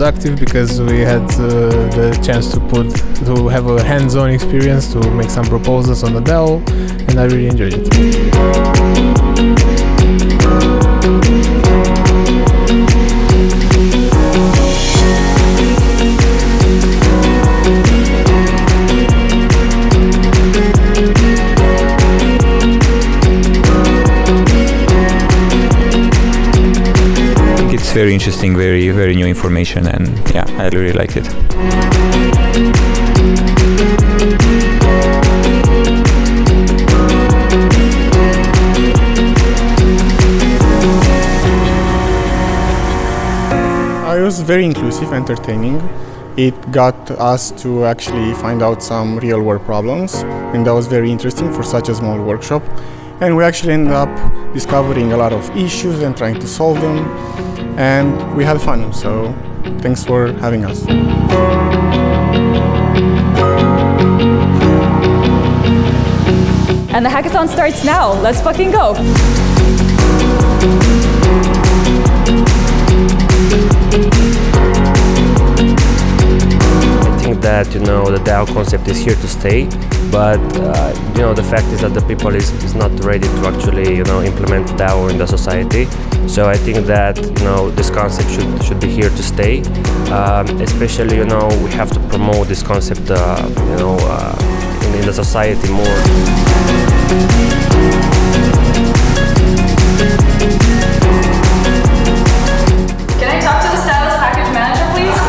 productive because we had the chance to have a hands-on experience, to make some proposals on the DAO, and I really enjoyed it. It's very interesting, very new information, and yeah, I really liked it. It was very inclusive, entertaining. It got us to actually find out some real-world problems, and that was very interesting for such a small workshop. And we actually ended up discovering a lot of issues and trying to solve them, and we had fun, so thanks for having us. And the hackathon starts now. Let's fucking go! I think that the DAO concept is here to stay, but the fact is that the people is not ready to actually implement DAO in the society. So I think that this concept should be here to stay. Especially we have to promote this concept in the society more. Can I talk to the Stylus package manager, please?